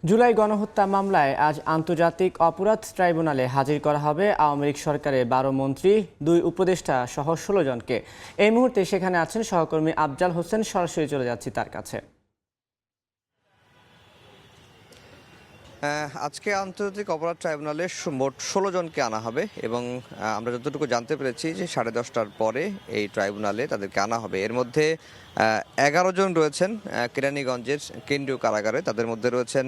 জুলাই গণহত্যা মামলায় আজ আন্তর্জাতিক অপরাধ ট্রাইব্যুনালে হাজির করা হবে আওয়ামী লীগ সরকারের ১২ মন্ত্রী, ২ উপদেষ্টা সহ ১৬ জনকে। এই মুহূর্তে সেখানে আছেন সহকর্মী আফজাল হোসেন। সরাসরি চলে যাচ্ছি তার কাছে। আজকে আন্তর্জাতিক অপরাধ ট্রাইব্যুনালে মোট ১৬ জনকে আনা হবে এবং আমরা যতটুকু জানতে পেরেছি যে 10:30টার পরে এই ট্রাইব্যুনালে তাদেরকে আনা হবে। এর মধ্যে ১১ জন রয়েছেন কেরানীগঞ্জের কেন্দ্রীয় কারাগারে। তাদের মধ্যে রয়েছেন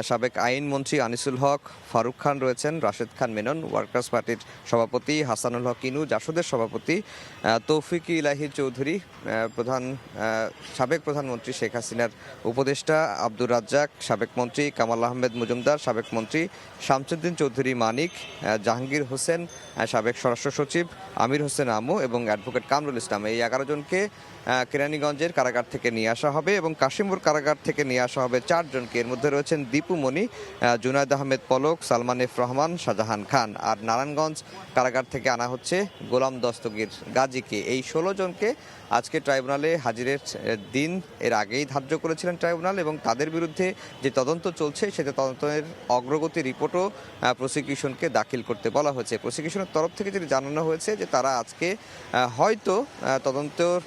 সাবেক আইনমন্ত্রী আনিসুল হক, ফারুক খান রয়েছেন, রাশেদ খান মেনন ওয়ার্কার্স পার্টির সভাপতি, হাসানুল হক ইনু জাসদের সভাপতি, তৌফিক ইলাহি চৌধুরী সাবেক প্রধানমন্ত্রী শেখ হাসিনার উপদেষ্টা, আব্দুর রাজ্জাক সাবেক মন্ত্রী, কামাল আহমেদ মজুমদার সাবেক মন্ত্রী, শামসুদ্দিন চৌধুরী মানিক, জাহাঙ্গীর হোসেন সাবেক স্বরাষ্ট্র সচিব, আমির হোসেন আমু এবং অ্যাডভোকেট কামরুল ইসলাম। এই ১১ জনকে কেরানীগঞ্জের কারাগার থেকে নিয়ে আসা হবে এবং কাশিমপুর কারাগার থেকে নিয়ে আসা হবে ৪ জনকে। এর মধ্যে রয়েছেন দীপু মনি, জুনায়দ আহমেদ পলক, সালমান এফ রহমান, শাহজাহান খান। আর নারায়ণগঞ্জ কারাগার থেকে আনা হচ্ছে গোলাম দস্তগীর গাজীকে। এই ১৬ জনকে আজকে ট্রাইব্যুনালে হাজিরের দিন এর আগেই ধার্য করেছিলেন ট্রাইব্যুনাল এবং তাদের বিরুদ্ধে যে তদন্ত চলছে সেটা তদন্তের অগ্রগতি রিপোর্টও প্রসিকিউশনকে দাখিল করতে বলা হয়েছে। প্রসিকিউশনের তরফ থেকে যেটি জানানো হয়েছে যে তারা আজকে হয়তো তদন্তের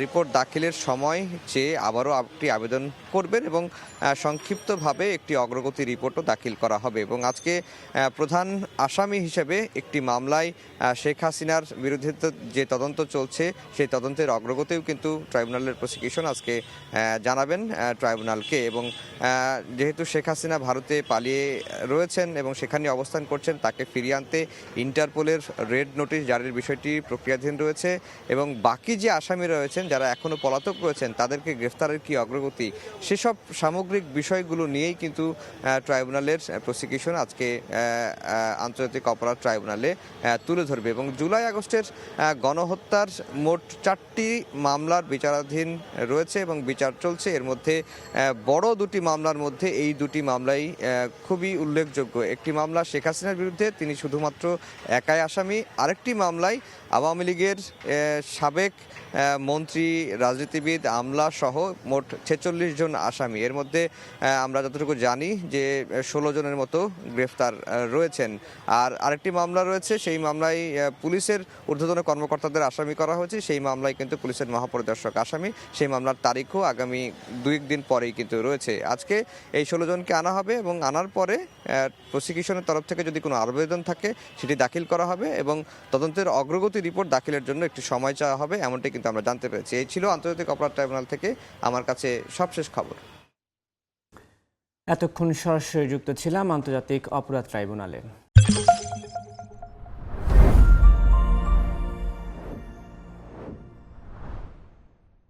রিপোর্ট দাখিলের সময় চেয়ে আবারও একটি আবেদন করবেন এবং সংক্ষিপ্তভাবে একটি অগ্রগতি রিপোর্টও দাখিল করা হবে। এবং আজকে প্রধান আসামি হিসেবে একটি মামলায় শেখ হাসিনার বিরুদ্ধে যে তদন্ত চলছে সেই তদন্তের অগ্রগতিও কিন্তু ট্রাইব্যুনালের প্রসিকিউশন আজকে জানাবেন ট্রাইব্যুনালকে। এবং যেহেতু শেখ হাসিনা ভারতে পালিয়ে রয়েছেন এবং সেখানে অবস্থান করছেন, তাকে ফিরিয়ে আনতে ইন্টারপোলের রেড নোটিশ জারির বিষয়টি প্রক্রিয়াধীন রয়েছে এবং বাকি যে আসামি রয়েছেন যারা এখনও পলাতক রয়েছেন তাদেরকে গ্রেফতারের কি অগ্রগতি সেসব সামগ্রিক বিষয়গুলো নিয়েই কিন্তু ট্রাইব্যুনালের প্রসিকিউশন আজকে আন্তর্জাতিক অপরাধ ট্রাইব্যুনালে তুলে ধরবে। এবং জুলাই আগস্টের গণহত্যার মোট ৪টি মামলার বিচারাধীন রয়েছে এবং বিচার চলছে। এর মধ্যে বড় দুটি মামলার মধ্যে এই দুটি মামলাই খুবই উল্লেখযোগ্য। একটি মামলা শেখ হাসিনার বিরুদ্ধে, তিনি শুধুমাত্র একাই আসামি। আরেকটি মামলায় আওয়ামী লীগের সাবেক মন্ত্রী, রাজনীতিবিদ, আমলা সহ মোট ৪৬ জন আসামি। এর মধ্যে আমরা যতটুকু জানি যে ১৬ জনের মতো গ্রেফতার রয়েছেন। আর আরেকটি মামলা রয়েছে, সেই মামলায় পুলিশের ঊর্ধ্বতন কর্মকর্তাদের আসামি করা হয়েছে। সেই মামলায় কিন্তু পুলিশের মহাপরিদর্শক আসামি। সেই মামলার তারিখও আগামী ২ দিন পরেই কিন্তু রয়েছে। আজকে এই ১৬ জনকে আনা হবে এবং আনার পরে প্রসিকিউশনের তরফ থেকে যদি কোনো আবেদন থাকে সেটি দাখিল করা হবে এবং তদন্তের অগ্রগতি রিপোর্ট দাখিলের জন্য একটি সময় চাওয়া হবে, এমনটি কিন্তু আমরা জানতে পেরেছি। এই ছিল আন্তর্জাতিক অপরাধ ট্রাইব্যুনাল থেকে আমার কাছে সবশেষ খবর। এতক্ষণ সরাসরি যুক্ত ছিলাম আন্তর্জাতিক অপরাধ ট্রাইব্যুনালে।